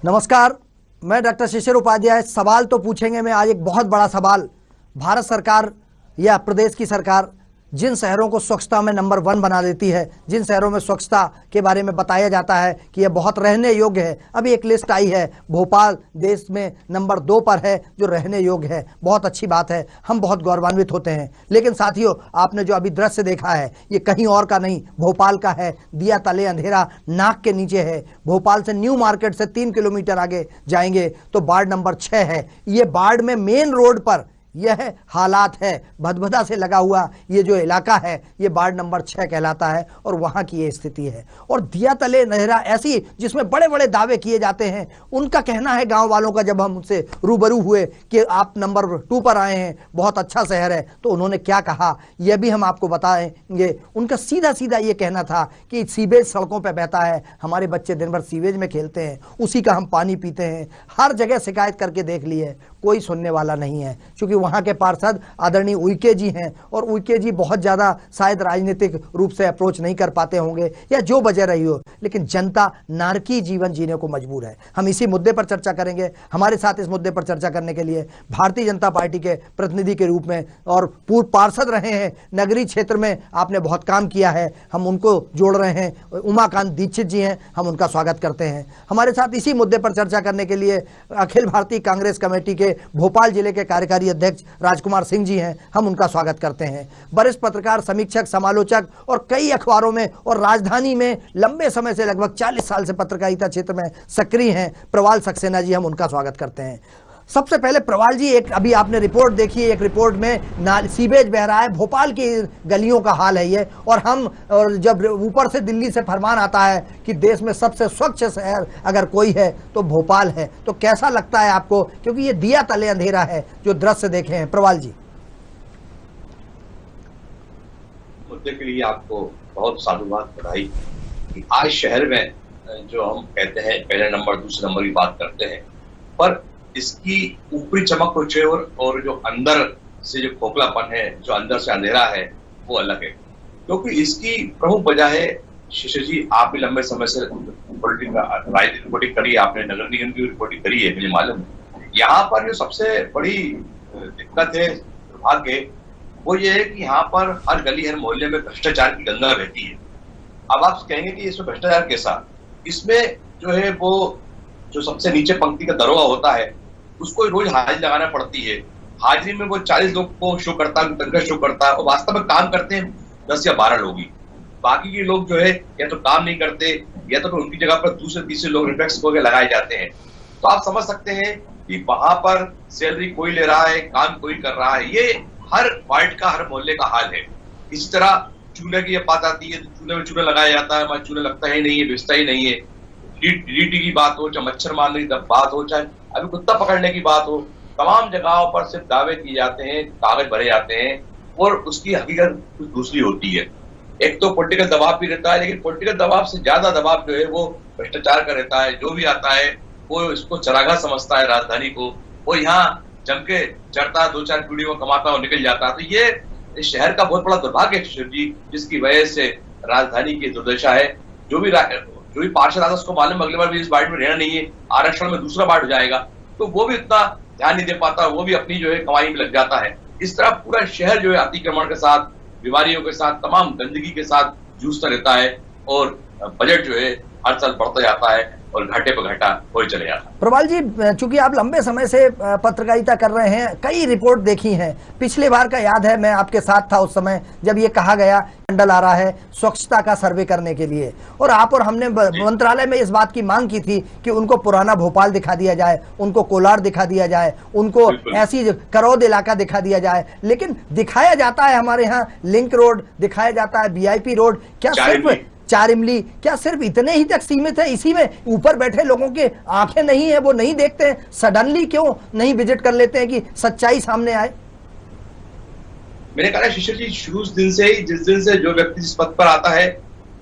नमस्कार, मैं डॉक्टर शिशिर उपाध्याय। सवाल तो पूछेंगे मैं आज एक बहुत बड़ा सवाल। भारत सरकार या प्रदेश की सरकार जिन शहरों को स्वच्छता में नंबर 1 बना देती है, जिन शहरों में स्वच्छता के बारे में बताया जाता है कि यह बहुत रहने योग्य है, अभी एक लिस्ट आई है, भोपाल देश में नंबर 2 पर है जो रहने योग्य है। बहुत अच्छी बात है, हम बहुत गौरवान्वित होते हैं। लेकिन साथियों, आपने जो अभी दृश्य देखा है ये कहीं और का नहीं, भोपाल का है। दिया तले अंधेरा नाक के नीचे है। भोपाल से न्यू मार्केट से 3 किलोमीटर आगे जाएंगे तो वार्ड नंबर 6 है। ये वार्ड में मेन रोड पर यह हालात है। भदभदा से लगा हुआ ये जो इलाका है ये वार्ड नंबर 6 कहलाता है और वहां की ये स्थिति है। और दिया तले अंधेरा ऐसी जिसमें बड़े बड़े दावे किए जाते हैं। उनका कहना है गांव वालों का, जब हम उनसे रूबरू हुए कि आप नंबर 2 पर आए हैं, बहुत अच्छा शहर है, तो उन्होंने क्या कहा यह भी हम आपको बताएंगे। उनका सीधा सीधा ये कहना था कि सीवेज सड़कों पर बहता है, हमारे बच्चे दिन भर सीवेज में खेलते हैं, उसी का हम पानी पीते हैं। हर जगह शिकायत करके देख ली है, कोई सुनने वाला नहीं है। क्योंकि वहां के पार्षद आदरणीय उइके जी हैं और उइके जी बहुत ज्यादा शायद राजनीतिक रूप से अप्रोच नहीं कर पाते होंगे या जो वजह रही हो, लेकिन जनता नारकीय जीवन जीने को मजबूर है। हम इसी मुद्दे पर चर्चा करेंगे। हमारे साथ इस मुद्दे पर चर्चा करने के लिए भारतीय जनता पार्टी के प्रतिनिधि के रूप में और पूर्व पार्षद रहे हैं, नगरीय क्षेत्र में आपने बहुत काम किया है, हम उनको जोड़ रहे हैं। उमाकांत दीक्षित जी हैं, हम उनका स्वागत करते हैं। हमारे साथ इसी मुद्दे पर चर्चा करने के लिए अखिल भारतीय कांग्रेस कमेटी के भोपाल जिले के कार्यकारी अध्यक्ष राजकुमार सिंह जी हैं, हम उनका स्वागत करते हैं। वरिष्ठ पत्रकार, समीक्षक, समालोचक और कई अखबारों में और राजधानी में लंबे समय से लगभग 40 साल से पत्रकारिता क्षेत्र में सक्रिय हैं, प्रवाल सक्सेना जी, हम उनका स्वागत करते हैं। सबसे पहले प्रवाल जी, एक अभी आपने रिपोर्ट देखी, एक रिपोर्ट में सीवेज बह रहा है, भोपाल की गलियों का हाल है ये। और जब ऊपर से दिल्ली से फरमान आता है कि देश में सबसे स्वच्छ शहर अगर कोई है तो भोपाल है, तो कैसा लगता है आपको? क्योंकि ये दिया तले अंधेरा है जो दृश्य देखे हैं। प्रवाल जी, मुद्दे के लिए आपको बहुत साधुवाद, बधाई कि आज शहर में जो हम कहते हैं पहले नंबर दूसरे नंबर की बात करते हैं, पर इसकी ऊपरी चमक कुछ है और जो अंदर से जो खोखलापन है, जो अंदर से अंधेरा है, वो अलग है। क्योंकि इसकी प्रमुख वजह है, शिशिर जी आप भी लंबे समय से राजनीतिक रिपोर्टिंग करी है, आपने नगर निगम की रिपोर्टिंग करी है, मुझे मालूम है। यहाँ पर जो सबसे बड़ी दिक्कत है, दुर्भाग्य, वो ये है कि यहाँ पर हर गली हर मोहल्ले में भ्रष्टाचार की गंगा बहती है। अब आप कहेंगे कि इसमें भ्रष्टाचार कैसा? इसमें जो है वो जो सबसे नीचे पंक्ति का दरोगा होता है उसको रोज हाजिरी लगाना पड़ती है। हाजिरी में वो 40 लोग को शो करता है, तनख्वाह शो करता है, और वास्तव में काम करते हैं 10 या 12 लोग ही। बाकी के लोग जो है या तो काम नहीं करते या तो उनकी जगह पर दूसरे तीसरे लोग रिफ्लेक्स होकर लगाए जाते हैं। तो आप समझ सकते हैं कि वहां पर सैलरी कोई ले रहा है, काम कोई कर रहा है। ये हर वार्ड का, हर मोहल्ले का हाल है। इसी तरह चूल्हे की बात आती है, चूल्हे में चूल्हा लगाया जाता है, वहां चूल्हा लगता ही नहीं है, बेचता ही नहीं है। डीडीटी की बात हो, चाहे मच्छर मारने की बात हो, चाहे अभी कुत्ता पकड़ने की बात हो, तमाम जगहों पर सिर्फ दावे किए जाते हैं, कागज भरे जाते हैं और उसकी हकीकत कुछ दूसरी होती है। एक तो पॉलिटिकल दबाव भी रहता है, लेकिन पॉलिटिकल दबाव से ज्यादा दबाव जो है वो भ्रष्टाचार का रहता है। जो भी आता है वो इसको चरागाह समझता है राजधानी को, वो यहाँ जम के चढ़ता, 2-4 पीढ़ी में कमाता और निकल जाता। तो ये इस शहर का बहुत बड़ा दुर्भाग्य है शिशिर जी, जिसकी वजह से राजधानी की दुर्दशा है। जो भी पार्षद आता उसको मालूम अगली बार भी इस वार्ड में रहना नहीं है, आरक्षण में दूसरा वार्ड हो जाएगा, तो वो भी इतना ध्यान नहीं दे पाता, वो भी अपनी जो है कमाई में लग जाता है। इस तरह पूरा शहर जो है अतिक्रमण के साथ, बीमारियों के साथ, तमाम गंदगी के साथ जूझता रहता है और बजट जो है हर साल बढ़ता जाता है और घाटे पर घाटा हो चले जाता है। प्रवाल जी, चूंकि आप लंबे समय से पत्रकारिता कर रहे हैं, कई रिपोर्ट देखी हैं। पिछले बार का याद है, मैं आपके साथ था उस समय जब ये कहा गया मंडल आ रहा है स्वच्छता का सर्वे करने के लिए, और आप और हमने मंत्रालय में इस बात की मांग की थी कि उनको पुराना भोपाल दिखा दिया जाए, उनको कोलार दिखा दिया जाए, उनको ऐसी करौद इलाका दिखा दिया जाए। लेकिन दिखाया जाता है हमारे यहाँ लिंक रोड दिखाया जाता है, VIP रोड, क्या सिर्फ 4 इमली, क्या सिर्फ इतने ही तक सीमित है? इसी में ऊपर बैठे लोगों के आंखें नहीं है, वो नहीं देखते हैं? सडनली क्यों नहीं विजिट कर लेते हैं कि सच्चाई सामने आए? मेरे ख्याल है शिशिर जी, शुरू दिन से ही, जिस दिन से जो व्यक्ति जिस पद पर आता है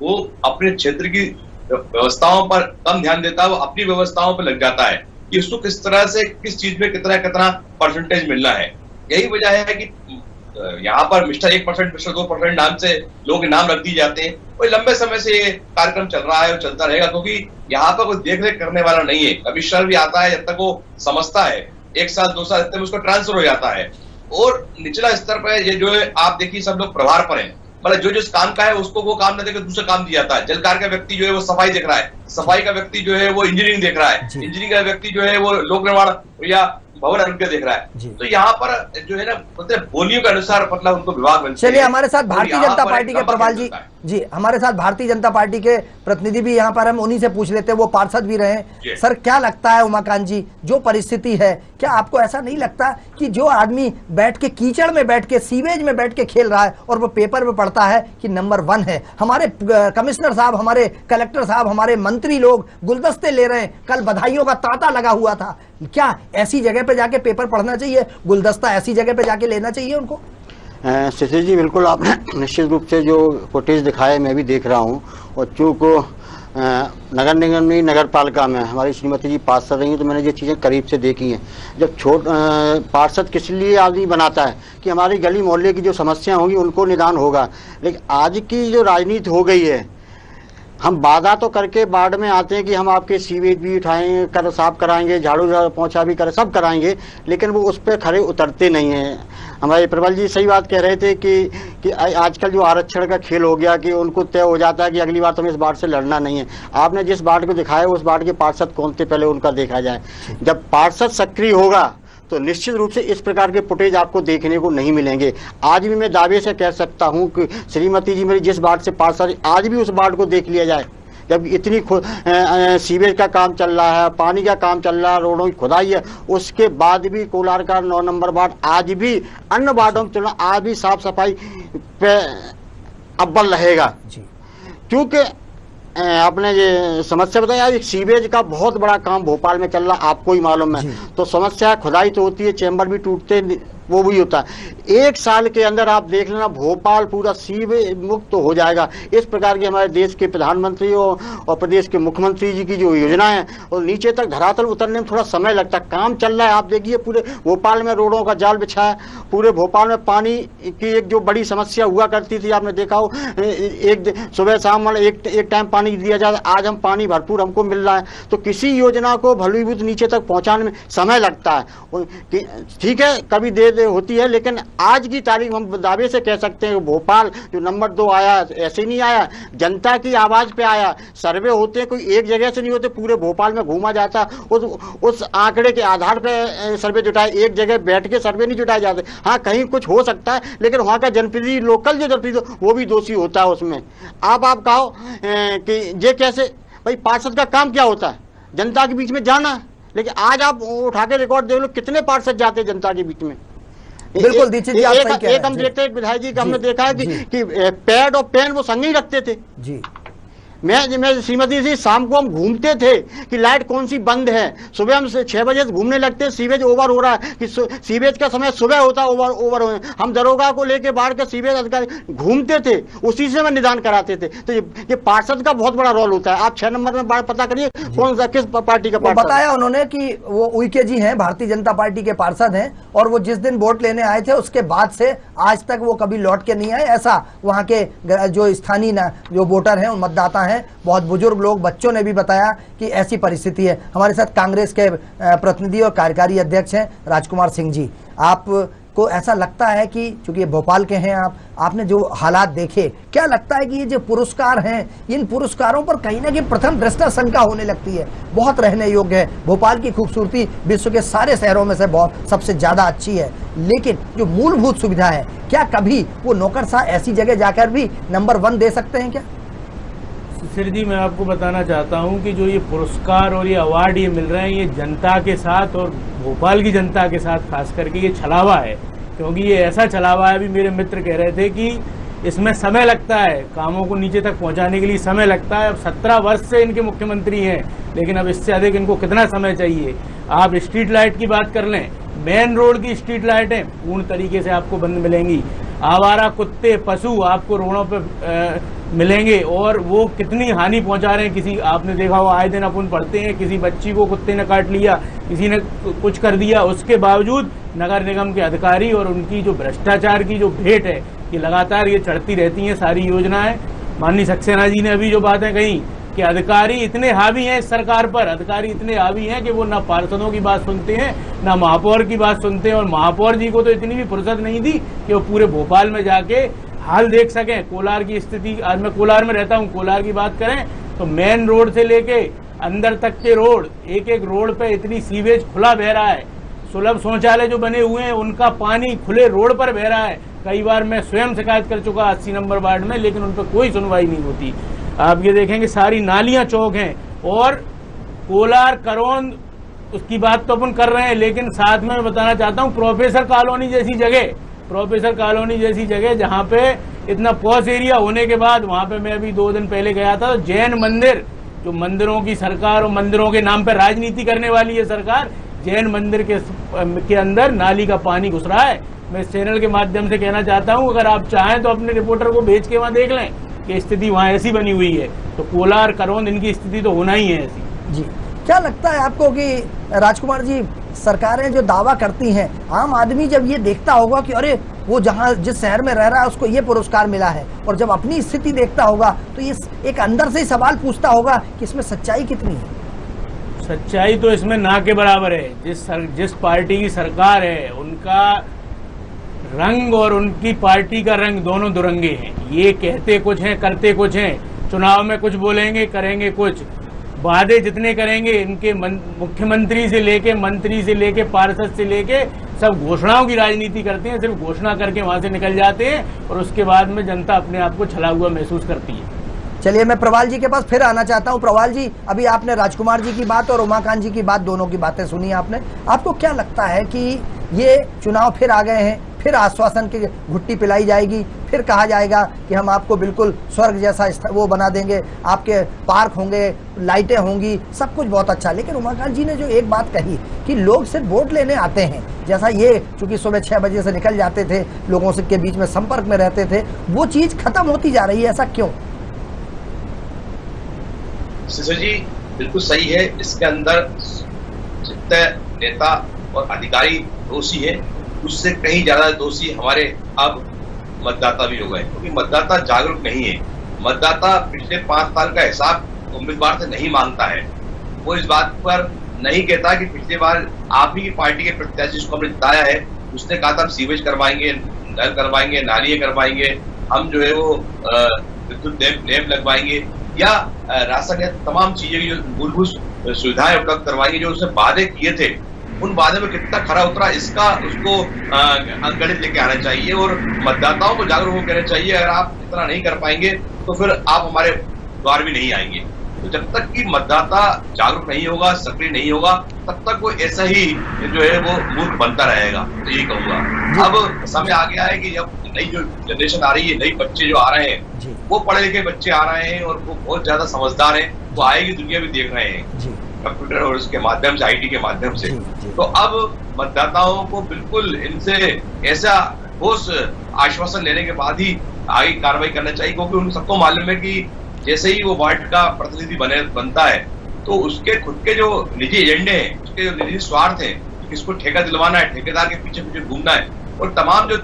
वो अपने क्षेत्र की व्यवस्थाओं पर कम ध्यान देता है, वो अपनी व्यवस्थाओं पर लग जाता है कि उसको किस तरह से किस चीज में कितना कितना परसेंटेज मिलना है। यही वजह है कि यहाँ पर मिस्टर 1%, मिस्टर 2% नाम से लोग नाम रख दिए जाते हैं। कोई लंबे समय से ये कार्यक्रम चल रहा है और चलता रहेगा, क्योंकि यहाँ पर कोई देख रेख करने वाला नहीं है। कमिश्नर भी आता है, जब तक वो समझता है 1 साल 2 साल तक उसको ट्रांसफर हो जाता है। और निचला स्तर पर ये जो है आप देखिए सब लोग प्रभार पर हैं, मतलब जो जिस काम का है उसको वो काम न देकर दूसरा काम दिया जाता है। जलकार का व्यक्ति जो है वो सफाई देख रहा है, सफाई का व्यक्ति जो है वो इंजीनियरिंग देख रहा है, इंजीनियरिंग का व्यक्ति जो है वो लोक निर्माण या भवन आरोग्य देख रहा है। तो यहाँ पर जो है ना मतलब बोलियों के अनुसार मतलब उनको विभाग मिलते हैं। चलिए हमारे साथ भारतीय जनता पार्टी के प्रभाल जी हमारे साथ भारतीय जनता पार्टी के प्रतिनिधि भी यहाँ पर, हम उन्हीं से पूछ लेते हैं, वो पार्षद भी रहे। सर क्या लगता है उमाकांत जी, जो परिस्थिति है, क्या आपको ऐसा नहीं लगता कि जो आदमी बैठ के कीचड़ में बैठ के सीवेज में बैठ के खेल रहा है और वो पेपर में पढ़ता है कि नंबर 1 है, हमारे कमिश्नर साहब, हमारे कलेक्टर साहब, हमारे मंत्री लोग गुलदस्ते ले रहे हैं, कल बधाइयों का तांता लगा हुआ था, क्या ऐसी जगह पे जाके पेपर पढ़ना चाहिए, गुलदस्ता ऐसी जगह पे जाके लेना चाहिए उनको? शिशिर जी बिल्कुल आपने निश्चित रूप से जो फुटेज दिखाया मैं भी देख रहा हूँ। और चूँकि नगर निगम में, नगर पालिका में हमारी श्रीमती जी पार्षद रही हैं, तो मैंने ये चीज़ें करीब से देखी हैं। जब पार्षद किस लिए आदमी बनाता है कि हमारी गली मोहल्ले की जो समस्या होंगी उनको निदान होगा, लेकिन आज की जो राजनीति हो गई है, हम वादा तो करके बाढ़ में आते हैं कि हम आपके सीवेज भी उठाएंगे, कर साफ कराएंगे, झाड़ू पोंछा भी करें, सब कराएंगे, लेकिन वो उस पर खड़े उतरते नहीं हैं। हमारे प्रबल जी सही बात कह रहे थे कि आजकल जो आरक्षण का खेल हो गया कि उनको तय हो जाता है कि अगली बार तो हमें इस बाढ़ से लड़ना नहीं है। आपने जिस बाढ़ को दिखाया उस बाढ़ के पार्षद कौन थे पहले उनका देखा जाए। जब पार्षद सक्रिय होगा तो निश्चित रूप से इस प्रकार के फुटेज आपको देखने को नहीं मिलेंगे। आज भी मैं दावे से कह सकता हूं कि श्रीमती जी मेरी जिस बाढ़ से पार्षद, आज भी उस बाढ़ को देख लिया जाए, जब इतनी सीवेज का काम चल रहा है, पानी का काम चल रहा है, रोडों की खुदाई है, उसके बाद भी कोलार का 9 नंबर वार्ड आज भी अन्य वार्डों में चलना, आज भी साफ सफाई पे अव्वल रहेगा। क्योंकि आपने ये समस्या बताया, एक सीवेज का बहुत बड़ा काम भोपाल में चल रहा, आपको ही मालूम है। तो समस्या खुदाई तो होती है, चैम्बर भी टूटते, वो भी होता है। 1 साल के अंदर आप देख लेना भोपाल पूरा सीवेज मुक्त हो जाएगा। इस प्रकार के हमारे देश के प्रधानमंत्री और प्रदेश के मुख्यमंत्री जी की जो योजना है, और नीचे तक धरातल उतरने में थोड़ा समय लगता है। काम चल रहा है, आप देखिए पूरे भोपाल में रोडों का जाल बिछा है, पूरे भोपाल में पानी की एक जो बड़ी समस्या हुआ करती थी, आपने देखा हो एक सुबह शाम वाला एक टाइम पानी दिया जाता, आज हम पानी भरपूर हमको मिल रहा है। तो किसी योजना को भलीभूत नीचे तक पहुँचाने में समय लगता है। ठीक है, कभी देर होती है, लेकिन आज की तारीख हम दावे से कह सकते हैं भोपाल जो नंबर 2 आया, ऐसे नहीं आया, जनता की आवाज पे आया। सर्वे होते हैं, कोई एक जगह से नहीं होते, पूरे भोपाल में घूमा जाता, उस आंकड़े के आधार पे सर्वे जुटाए, एक जगह बैठ के सर्वे नहीं जुटाए जाते। हाँ, कहीं कुछ हो सकता है, लेकिन वहाँ का जनप्रतिनिधि, लोकल जो जनप्रतिनिधि, वो भी दोषी होता है उसमें। आप कहो कि ये कैसे, भाई पार्षद का काम क्या होता है? जनता के बीच में जाना। लेकिन आज आप उठा के रिकॉर्ड देख लो, कितने पार्षद जाते हैं जनता के बीच में। बिल्कुल दीक्षित जी, आप सही कह रहे हैं। एक हम देखते हैं विधायक जी का, हमने देखा है कि पैड और पेन वो संग ही रखते थे जी। मैं श्रीमती जी शाम को हम घूमते थे कि लाइट कौन सी बंद है, सुबह हम 6 बजे से घूमने लगते, सीवेज ओवर हो रहा है कि सीवेज का समय सुबह होता, ओवर हो, हम दरोगा को लेके बाहर के सीवेज अधिकारी घूमते थे, उसी से मैं निदान कराते थे। तो ये पार्षद का बहुत बड़ा रोल होता है। आप 6 नंबर में बाढ़ पता करिए कौन सा किस पार्टी का पार्षद। बताया उन्होंने कि वो उइके जी हैं, भारतीय जनता पार्टी के पार्षद हैं, और वो जिस दिन वोट लेने आए थे उसके बाद से आज तक वो कभी लौट के नहीं आए। ऐसा वहाँ के जो स्थानीय जो वोटर हैं, मतदाता हैं, बहुत बुजुर्ग लोग, बच्चों ने भी बताया कि ऐसी परिस्थिति है। हमारे साथ कांग्रेस के प्रतिनिधि और कार्यकारी अध्यक्ष हैं राजकुमार सिंह जी। आपको ऐसा लगता है कि चूंकि भोपाल के हैं आपने जो हालात देखे, क्या लगता है कि ये जो पुरस्कार हैं, इन पुरस्कारों पर कहीं ना कहीं प्रथम दृष्टया शंका होने लगती है? बहुत रहने योग्य है, भोपाल की खूबसूरती विश्व के सारे शहरों में से बहुत सबसे ज्यादा अच्छी है, लेकिन जो मूलभूत सुविधा है, क्या कभी वो नौकरशाह ऐसी जगह जाकर भी नंबर 1 दे सकते हैं क्या? शिशिर जी, मैं आपको बताना चाहता हूं कि जो ये पुरस्कार और ये अवार्ड ये मिल रहे हैं, ये जनता के साथ और भोपाल की जनता के साथ खास करके ये छलावा है। क्योंकि ये ऐसा छलावा है, अभी मेरे मित्र कह रहे थे कि इसमें समय लगता है, कामों को नीचे तक पहुंचाने के लिए समय लगता है। अब 17 वर्ष से इनके मुख्यमंत्री हैं, लेकिन अब इससे अधिक इनको कितना समय चाहिए? आप स्ट्रीट लाइट की बात कर लें, मेन रोड की स्ट्रीट लाइटें पूर्ण तरीके से आपको बंद मिलेंगी। आवारा कुत्ते पशु आपको रोडों पे मिलेंगे और वो कितनी हानि पहुंचा रहे हैं। किसी आपने देखा हो, आए दिन अपन पढ़ते हैं किसी बच्ची को कुत्ते ने काट लिया, किसी ने कुछ कर दिया, उसके बावजूद नगर निगम के अधिकारी और उनकी जो भ्रष्टाचार की जो भेंट है ये लगातार ये चढ़ती रहती हैं सारी योजनाएं। माननीय सक्सेना जी ने अभी जो बातें कही कि अधिकारी इतने हावी हैं इस सरकार पर, अधिकारी इतने हावी हैं कि वो ना पार्षदों की बात सुनते हैं ना महापौर की बात सुनते हैं, और महापौर जी को तो इतनी भी फुर्सत नहीं दी कि वो पूरे भोपाल में जाके हाल देख सकें। कोलार की स्थिति, आज मैं कोलार में रहता हूँ, कोलार की बात करें तो मेन रोड से लेके अंदर तक के रोड, एक एक रोड पे इतनी सीवेज खुला बह रहा है। सुलभ शौचालय जो बने हुए हैं उनका पानी खुले रोड पर बह रहा है। कई बार मैं स्वयं शिकायत कर चुका 80 नंबर वार्ड में, लेकिन उन पर कोई सुनवाई नहीं होती। आप ये देखेंगे सारी नालियां चौक हैं। और कोलार करौंद उसकी बात तो अपन कर रहे हैं, लेकिन साथ में मैं बताना चाहता हूँ प्रोफेसर कॉलोनी जैसी जगह, प्रोफेसर कॉलोनी जैसी जगह जहाँ पे इतना पॉश एरिया होने के बाद, वहाँ पे मैं अभी 2 दिन पहले गया था, तो जैन मंदिर, जो मंदिरों की सरकार और मंदिरों के नाम पर राजनीति करने वाली है सरकार, जैन मंदिर के अंदर नाली का पानी घुस रहा है। मैं इस चैनल के माध्यम से कहना चाहता हूं, अगर आप चाहें तो अपने रिपोर्टर को भेज के वहां देख लें कि स्थिति वहां ऐसी बनी हुई है। तो कोलार करौंद इनकी स्थिति तो होना ही है ऐसी। जी, क्या लगता है आपको कि राजकुमार जी, सरकारें जो दावा करती हैं, आम आदमी जब ये देखता होगा कि अरे वो जहाँ जिस शहर में रह रहा है उसको ये पुरस्कार मिला है, और जब अपनी स्थिति देखता होगा तो ये एक अंदर से ही सवाल पूछता होगा कि इसमें सच्चाई कितनी है? सच्चाई तो इसमें ना के बराबर है। जिस पार्टी की सरकार है उनका रंग और उनकी पार्टी का रंग दोनों दुरंगे हैं। ये कहते कुछ हैं, करते कुछ हैं। चुनाव में कुछ बोलेंगे, करेंगे कुछ। वादे जितने करेंगे, इनके मुख्यमंत्री से लेके, मंत्री से लेके, पार्षद से लेके सब घोषणाओं की राजनीति करते हैं। सिर्फ घोषणा करके वहां से निकल जाते हैं और उसके बाद में जनता अपने आप को छला हुआ महसूस करती है। चलिए, मैं प्रवाल जी के पास फिर आना चाहता हूं। प्रवाल जी, अभी आपने राजकुमार जी की बात और उमाकांत जी की बात, दोनों की बातें सुनी आपने। आपको क्या लगता है कि ये चुनाव फिर आ गए हैं, फिर आश्वासन की घुट्टी पिलाई जाएगी, फिर कहा जाएगा कि हम आपको बिल्कुल स्वर्ग जैसा वो बना देंगे, आपके पार्क होंगे, लाइटें होंगी, सब कुछ बहुत अच्छा। लेकिन उमाकांत जी ने जो एक बात कही कि लोग सिर्फ वोट लेने आते हैं, जैसा ये चूंकि सुबह 6 बजे से निकल जाते थे, लोगों से के बीच में संपर्क में रहते थे, वो चीज खत्म होती जा रही है, ऐसा क्यों? शिशु जी बिल्कुल सही है। इसके अंदर जितने नेता और अधिकारी दोषी है, उससे कहीं ज्यादा दोषी हमारे अब मतदाता भी हो गए, क्योंकि मतदाता जागरूक नहीं है। मतदाता पिछले 5 साल का हिसाब उम्मीदवार से नहीं मांगता है। वो इस बात पर नहीं कहता कि पिछले बार आप ही की पार्टी के प्रत्याशी जिसको हमने जिताया है, उसने कहा था हम सीवेज करवाएंगे, नल करवाएंगे, नालियां करवाएंगे, हम जो है वो विद्युत डैम लगवाएंगे, या राशन या तमाम चीजें जो मूलभूत सुविधाएं उपलब्ध करवाएंगे, जो उसने वादे किए थे, उन वादे में कितना खरा उतरा, इसका उसको अंकगणित लेके आना चाहिए और मतदाताओं को जागरूक होकर कहना चाहिए। अगर आप इतना नहीं कर पाएंगे तो फिर आप हमारे द्वार भी नहीं आएंगे। तो जब तक कि मतदाता जागरूक नहीं होगा, सक्रिय नहीं होगा, तब तक वो ऐसा ही जो है वो मूर्ख बनता रहेगा। तो यही कहूंगा। अब समय आ गया है कि जब नई जो जनरेशन आ रही है, नई बच्चे जो आ रहे हैं, वो पढ़े लिखे बच्चे आ रहे हैं और वो बहुत ज्यादा समझदार हैं, वो आएगी दुनिया भी देख रहे हैं कंप्यूटर और उसके माध्यम से, IT के माध्यम से। तो अब मतदाताओं को बिल्कुल इनसे ऐसा ठोस आश्वासन लेने के बाद ही आगे कार्रवाई करना चाहिए, क्योंकि उन सबको मालूम है कि जैसे ही वो वार्ड का प्रतिनिधि बनता है तो उसके खुद के जो निजी एजेंडे हैं, उसके जो निजी स्वार्थ है, किसको ठेका दिलवाना है, ठेकेदार के पीछे पीछे घूमना है, और तमाम जो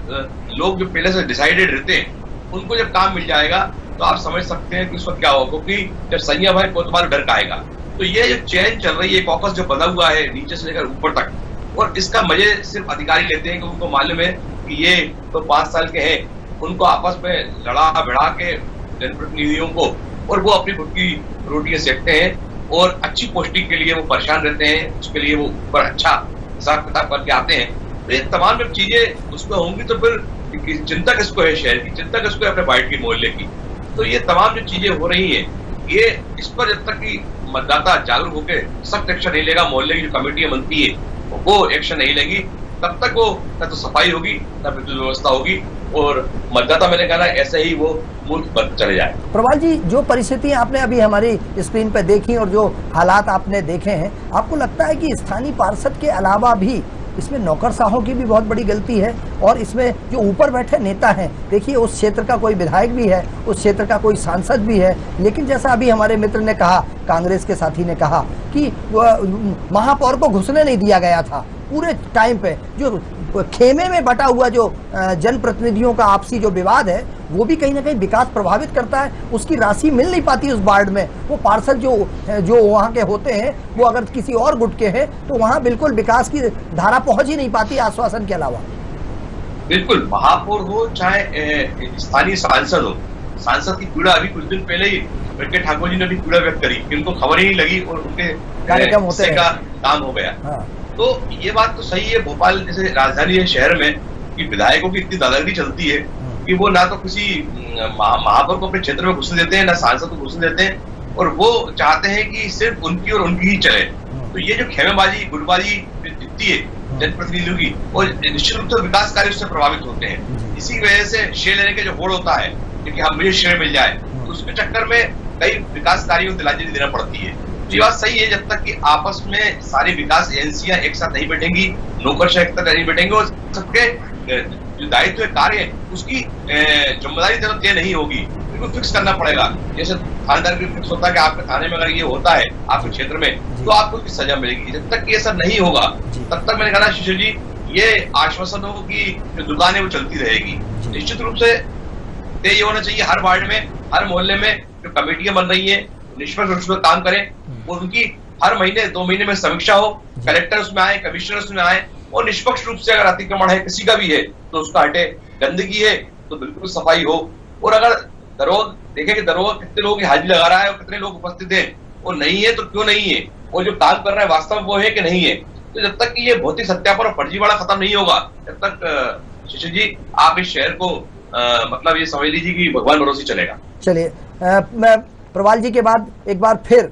लोग जो पहले से डिसाइडेड रहते हैं, उनको जब काम मिल जाएगा तो आप समझ सकते हैं कि उस वक्त क्या होगा। क्योंकि जब संयम है कोतवाल डर का आएगा। तो ये जो चेन चल रही है, कॉकस जो बना हुआ है नीचे से लेकर ऊपर तक, और इसका मजे सिर्फ अधिकारी लेते हैं कि उनको मालूम है कि ये तो 5 साल के हैं, उनको आपस में लड़ा भिड़ा के जनप्रतिनिधियों को, और वो अपनी खुद की रोटियां सेकते हैं और अच्छी पोस्टिंग के लिए वो परेशान रहते हैं, उसके लिए वो ऊपर अच्छा हिसाब किताब करके आते हैं। तो ये तमाम जब चीजें उसमें होंगी तो फिर चिंता किसको है शहर की, चिंता किसको है अपने वार्ड की, मोहल्ले की। तो ये तमाम जो चीजें हो रही है, ये इस पर जब तक कि मतदाता जागरूक होकर सख्त एक्शन नहीं लेगा, मोहल्ले की जो कमेटियां बनती है वो एक्शन नहीं लेगी, तब तक वो न तो सफाई होगी न विद्युत व्यवस्था होगी, और मतदाता, मैंने कहा ऐसे ही वो मूर्ख बनते चले जाए। प्रवाल जी, जो परिस्थितियां आपने अभी हमारी स्क्रीन पर देखी और जो हालात आपने देखे हैं, आपको लगता है कि स्थानीय पार्षद के अलावा भी इसमें नौकरशाहों की भी बहुत बड़ी गलती है, और इसमें जो ऊपर बैठे नेता हैं, देखिए उस क्षेत्र का कोई विधायक भी है, उस क्षेत्र का कोई सांसद भी है, लेकिन जैसा अभी हमारे मित्र ने कहा, कांग्रेस के साथी ने कहा कि महापौर को घुसने नहीं दिया गया था पूरे टाइम पे। जो खेमे में बटा हुआ जो जनप्रतिनिधियों का आपसी जो विवाद है, वो भी कहीं ना कहीं विकास प्रभावित करता है। उसकी राशि मिल नहीं पाती उस वार्ड में। वो पार्षद जो वहाँ के होते हैं, वो अगर किसी और गुट के हैं तो वहाँ बिल्कुल विकास की धारा पहुंच ही नहीं पाती आश्वासन के अलावा। बिल्कुल, महापौर हो चाहे स्थानीय सांसद हो, सांसद की पीड़ा अभी कुछ दिन पहले ही वेंकट ठाकुर जी ने भी पीड़ा व्यक्त करी कि उनको खबर ही नहीं लगी और उनके कार्यक्रम होते का काम हो गया। हाँ। तो ये बात तो सही है, भोपाल जैसे राजधानी है शहर में कि विधायकों की इतनी दादागिरी चलती है कि वो ना तो किसी महापौर को अपने क्षेत्र में घुसने देते हैं, ना सांसद को घुसने देते हैं, और वो चाहते हैं कि सिर्फ उनकी और उनकी ही चले। तो ये जो खेमेबाजी गुटबाजी दिखती है जनप्रतिनिधियों की, और निश्चित रूप से विकास कार्य उससे प्रभावित होते हैं। इसी वजह से शेयर लेने का जो होड़ होता है कि हम मुझे शेयर मिल जाए, तो उसके चक्कर में कई विकास कार्यों को दिलांजलि देना पड़ती है। ये बात सही है, जब तक कि आपस में सारी विकास एजेंसियां एक साथ नहीं बैठेंगी, नौकरशाह एक साथ नहीं बैठेंगे, और सबके जो दायित्व कार्य है उसकी जिम्मेदारी तरफ तय नहीं होगी, बिल्कुल फिक्स करना पड़ेगा। जैसे थानेदार भी फिक्स होता है कि आपके थाने में अगर ये होता है आपके क्षेत्र में तो आपको इसकी सजा मिलेगी। जब तक ये सब नहीं होगा तब तक मैंने कहा शिशिर जी, ये आश्वासनों की जो दुकान है वो चलती रहेगी। निश्चित रूप से ये होना चाहिए हर वार्ड में, हर मोहल्ले में जो कमेटियां बन रही है निष्पक्ष रूप से काम करें, और उनकी हर महीने 2 महीने में समीक्षा हो, कलेक्टर उसमें आए, कमिश्नर उसमें आए, और निष्पक्ष रूप से अगर अतिक्रमण है किसी का भी है तो उसका हटे, गंदगी है तो बिल्कुल सफाई हो। और अगर दरोगा देखे कि दरोगा कितने लोगों की हाजिरी लगा रहा है और कितने लोग उपस्थित है, और नहीं है तो क्यों नहीं है, और जो काम कर रहा है वास्तव में वो है कि नहीं है, तो जब तक कि ये भौतिक सत्यापन और फर्जीवाड़ा खत्म नहीं होगा तब तक शिशिर जी आप इस शहर को मतलब ये समझ लीजिए कि भगवान भरोसे चलेगा। चलिए, मैं प्रवाल जी के बाद एक बार फिर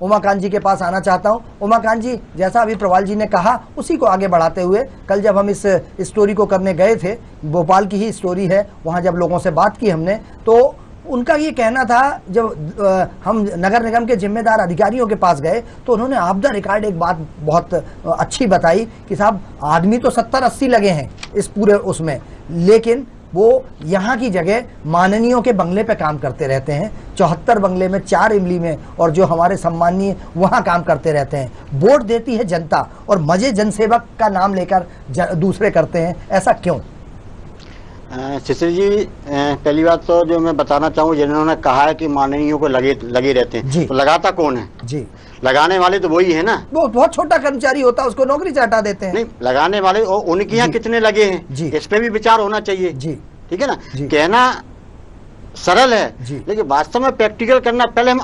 उमाकांत जी के पास आना चाहता हूं। उमाकांत जी, जैसा अभी प्रवाल जी ने कहा उसी को आगे बढ़ाते हुए, कल जब हम इस स्टोरी को करने गए थे, भोपाल की ही स्टोरी है, वहां जब लोगों से बात की हमने तो उनका ये कहना था, जब हम नगर निगम के जिम्मेदार अधिकारियों के पास गए तो उन्होंने आपदा रिकॉर्ड एक बात बहुत अच्छी बताई कि साहब आदमी तो 70-80 लगे हैं इस पूरे उसमें, लेकिन वो यहाँ की जगह माननीयों के बंगले पे काम करते रहते हैं। 74 बंगले में, 4 इमली में, और जो हमारे सम्मानीय वहाँ काम करते रहते हैं। वोट देती है जनता और मजे जनसेवक का नाम लेकर दूसरे करते हैं, ऐसा क्यों? शिशिर जी, पहली बात तो जो मैं बताना चाहूँ, जिन्होंने कहा है कि माननीयों को लगे रहते हैं, तो लगाता कौन है जी? लगाने वाले तो वही है ना। वो बहुत छोटा कर्मचारी होता है, उसको नौकरी से हटा देते हैं। नहीं, लगाने वाले और उनके यहाँ कितने लगे हैं इस पे भी विचार होना चाहिए जी। ठीक है ना, कहना सरल है लेकिन वास्तव में प्रैक्टिकल करना, पहले हम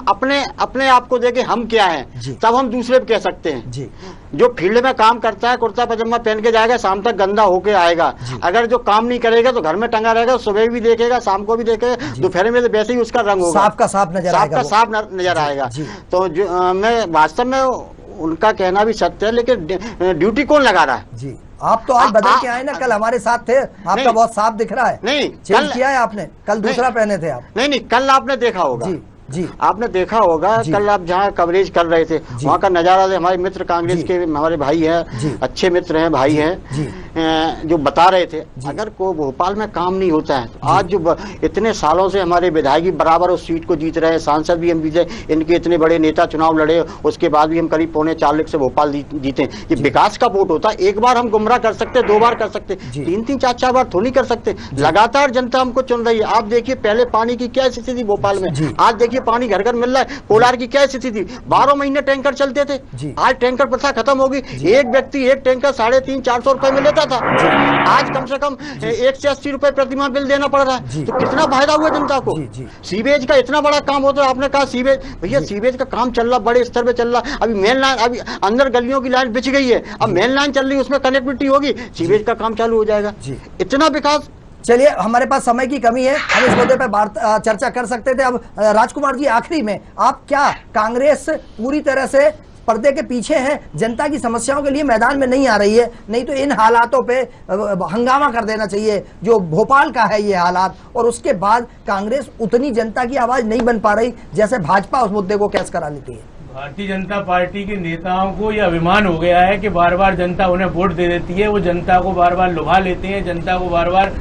अपने आप को देखें हम क्या हैं, तब हम दूसरे पे कह सकते हैं जी। जो फील्ड में काम करता है कुर्ता पजामा पहन के जाएगा, शाम तक गंदा होके आएगा। अगर जो काम नहीं करेगा तो घर में टंगा रहेगा, सुबह भी देखेगा, शाम को भी देखेगा, दोपहर में तो वैसे ही उसका रंग होगा, साफ का साफ नजर आएगा। तो जो मैं वास्तव में उनका कहना भी सत्य है, लेकिन ड्यूटी कौन लगा रहा है जी? आप तो आज बदल के आए ना, कल हमारे साथ थे, आपका बहुत साफ दिख रहा है। नहीं, चेंज किया है आपने, कल दूसरा पहने थे आप। नहीं, कल आपने देखा होगा जी, आपने देखा होगा कल आप जहाँ कवरेज कर रहे थे वहाँ का नजारा हमारे मित्र कांग्रेस के हमारे भाई हैं, अच्छे मित्र हैं, भाई हैं, जो बता रहे थे अगर को भोपाल में काम नहीं होता है तो आज जो इतने सालों से हमारे विधायक बराबर उस सीट को जीत रहे हैं, सांसद भी हम जीते, इनके इतने बड़े नेता चुनाव लड़े, उसके बाद भी हम करीब 4.25 लाख से भोपाल जीते। ये विकास का वोट होता है, एक बार हम गुमराह कर सकते, 2 बार कर सकते, 3-3, 4-4 बार थोड़ी कर सकते। लगातार जनता हमको चुन रही है। आप देखिए पहले पानी की क्या स्थिति थी भोपाल में, आज देखिए पानी घर घर मिल रहा है। पोलार की क्या स्थिति थी, 12 महीने टैंकर चलते थे, आज टैंकर प्रथा खत्म होगी। एक व्यक्ति एक टैंकर 350-400 रुपए में लेता था, आज कम से कम 180 रुपए प्रतिमाह बिल देना पड़ रहा है। तो कितना फायदा हुआ जनता को। सीवेज का इतना बड़ा काम होता है, आपने कहा सीवेज, भैया सीवेज का काम चल रहा, बड़े स्तर पे चल रहा। अभी मेन लाइन, अभी अंदर गलियों की लाइन बिछ गई है, अब मेन लाइन चल रही है, उसमें कनेक्टिविटी होगी, सीवेज का काम चालू हो जाएगा। इतना विकास। चलिए, हमारे पास समय की कमी है, हम इस मुद्दे पर चर्चा कर सकते थे। अब राजकुमार जी, आखिरी में आप क्या, कांग्रेस पूरी तरह से पर्दे के पीछे है, जनता की समस्याओं के लिए मैदान में नहीं आ रही है, नहीं तो इन हालातों पे हंगामा कर देना चाहिए जो भोपाल का है ये हालात, और उसके बाद कांग्रेस उतनी जनता की आवाज नहीं बन पा रही जैसे भाजपा उस मुद्दे को कैच करा लेती है? भारतीय जनता पार्टी के नेताओं को यह अभिमान हो गया है कि बार बार जनता उन्हें वोट दे देती है, वो जनता को बार बार लुभा लेते हैं, जनता को बार बार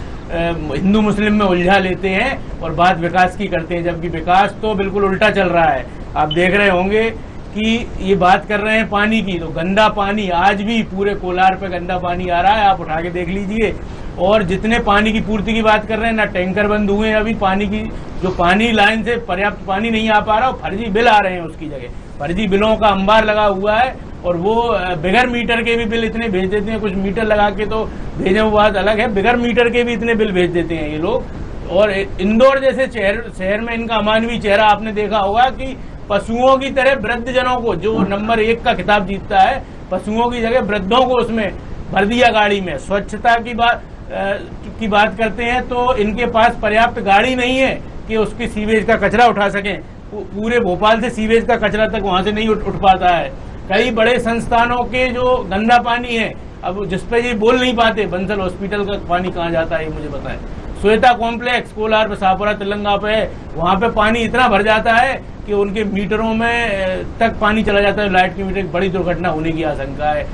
हिंदू मुस्लिम में उलझा लेते हैं और बात विकास की करते हैं, जबकि विकास तो बिल्कुल उल्टा चल रहा है। आप देख रहे होंगे कि ये बात कर रहे हैं पानी की, तो गंदा पानी आज भी पूरे कोलार पे गंदा पानी आ रहा है, आप उठा के देख लीजिए। और जितने पानी की पूर्ति की बात कर रहे हैं ना, टैंकर बंद हुए हैं अभी, पानी की जो पानी लाइन से पर्याप्त पानी नहीं आ पा रहा, फर्जी बिल आ रहे हैं उसकी जगह, फर्जी बिलों का अंबार लगा हुआ है। और वो बिगर मीटर के भी बिल इतने भेज देते हैं, कुछ मीटर लगा के तो भेजे वो बात अलग है, बिगर मीटर के भी इतने बिल भेज देते हैं ये लोग। और इंदौर जैसे शहर में इनका अमानवीय चेहरा आपने देखा होगा कि पशुओं की तरह वृद्धजनों को, जो नंबर 1 का खिताब जीतता है, पशुओं की जगह वृद्धों को उसमें भर दिया गाड़ी में। स्वच्छता की बात करते हैं तो इनके पास पर्याप्त गाड़ी नहीं है कि उसकी सीवेज का कचरा उठा सकें। पूरे भोपाल से सीवेज का कचरा तक वहां से नहीं उठ पाता है। कई बड़े संस्थानों के जो गंदा पानी है, अब जिसपे ये बोल नहीं पाते, बंसल हॉस्पिटल का पानी कहाँ जाता है ये मुझे बताएं। श्वेता कॉम्प्लेक्स कोलार पे, शाहपुरा तेलंगा पे, वहाँ पे पानी इतना भर जाता है कि उनके मीटरों में तक पानी चला जाता है, लाइट की मीटर, बड़ी दुर्घटना होने की आशंका है।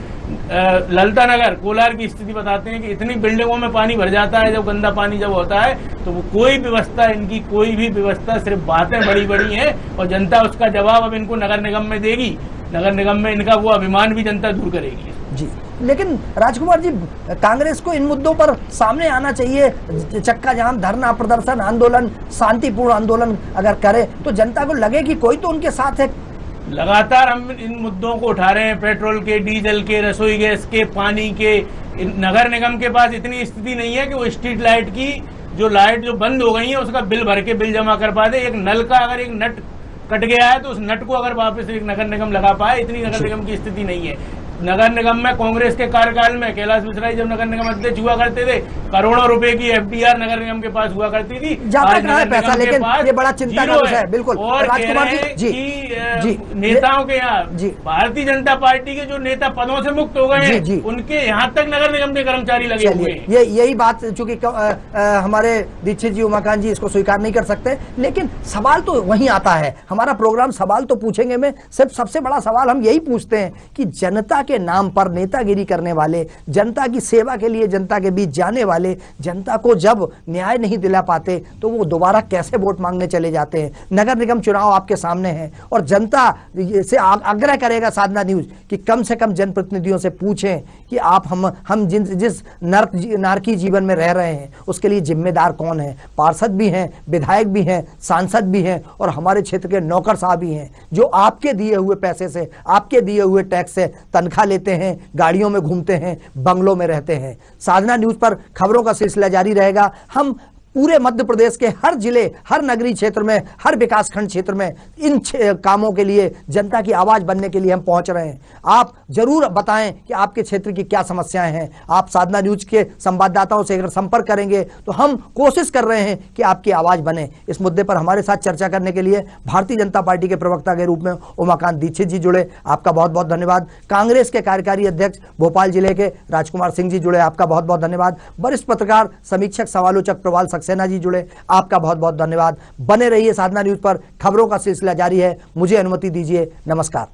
ललिता नगर कोलार की स्थिति बताते हैं कि इतनी बिल्डिंगों में पानी भर जाता है जब गंदा पानी जब होता है, तो वो कोई व्यवस्था, इनकी कोई भी व्यवस्था, सिर्फ बातें बड़ी बड़ी हैं और जनता उसका जवाब अब इनको नगर निगम में देगी। नगर निगम में इनका वो अभिमान भी जनता दूर करेगी जी। लेकिन राजकुमार जी, कांग्रेस को इन मुद्दों पर सामने आना चाहिए। चक्का जाम, धरना प्रदर्शन, आंदोलन, शांतिपूर्ण आंदोलन अगर करे तो जनता को लगे कि कोई तो उनके साथ है। लगातार हम इन मुद्दों को उठा रहे हैं, पेट्रोल के, डीजल के, रसोई गैस के, पानी के। नगर निगम के पास इतनी स्थिति नहीं है कि वो स्ट्रीट लाइट की जो लाइट जो बंद हो गई है उसका बिल भर के बिल जमा कर पा दे। एक नल का अगर एक नट कट गया है तो उस नट को अगर वापस एक नगर निगम लगा पाए, इतनी नगर निगम की स्थिति नहीं है। नगर निगम में कांग्रेस के कार्यकाल में कैलाश मिश्रा जब नगर निगम अध्यक्ष हुआ करते थे, करोड़ों रुपए की FDR नगर निगम के पास हुआ करती थी। जाता कहाँ है पैसा, लेकिन ये बड़ा चिंता का विषय है। बिल्कुल और राजकुमार जी, जी नेताओं के यहाँ भारतीय जनता पार्टी के जो नेता पदों से मुक्त हो गए हैं, उनके यहाँ तक नगर निगम के कर्मचारी लगे हुए हैं। यही बात, चूंकि हमारे दीक्षित जी, उमाकांत जी इसको स्वीकार नहीं कर सकते, लेकिन सवाल तो वहीं आता है। हमारा प्रोग्राम सवाल तो पूछेंगे में सिर्फ सबसे बड़ा सवाल हम यही पूछते हैं कि जनता के नाम पर नेतागिरी करने वाले, जनता की सेवा के लिए जनता के बीच जाने वाले, जनता को जब न्याय नहीं दिला पाते तो वो दोबारा कैसे वोट मांगने चले जाते हैं। नगर निगम चुनाव आपके सामने है और जनता से आग्रह करेगा साधना न्यूज कि कम से कम जनप्रतिनिधियों से पूछें कि आप हम जिस नारकी जीवन में रह रहे हैं उसके लिए जिम्मेदार कौन है। पार्षद भी हैं, विधायक भी हैं, सांसद भी हैं और हमारे क्षेत्र के नौकर साहब भी हैं जो आपके दिए हुए पैसे से, आपके दिए हुए टैक्स से तनख्वाह लेते हैं, गाड़ियों में घूमते हैं, बंगलों में रहते हैं। साधना न्यूज पर खबरों का सिलसिला जारी रहेगा। हम पूरे मध्य प्रदेश के हर जिले, हर नगरीय क्षेत्र में, हर विकासखंड क्षेत्र में इन कामों के लिए, जनता की आवाज बनने के लिए हम पहुंच रहे हैं। आप जरूर बताएं कि आपके क्षेत्र की क्या समस्याएं हैं। आप साधना न्यूज के संवाददाताओं से अगर संपर्क करेंगे तो हम कोशिश कर रहे हैं कि आपकी आवाज बने। इस मुद्दे पर हमारे साथ चर्चा करने के लिए भारतीय जनता पार्टी के प्रवक्ता के रूप में उमाकांत दीक्षित जी जुड़े, आपका बहुत बहुत धन्यवाद। कांग्रेस के कार्यकारी अध्यक्ष भोपाल जिले के राजकुमार सिंह जी जुड़े, आपका बहुत बहुत धन्यवाद। वरिष्ठ पत्रकार, समीक्षक, समालोचक प्रवाल सक्सेना जी जुड़े, आपका बहुत बहुत धन्यवाद। बने रहिए साधना न्यूज पर, खबरों का सिलसिला जारी है। मुझे अनुमति दीजिए, नमस्कार।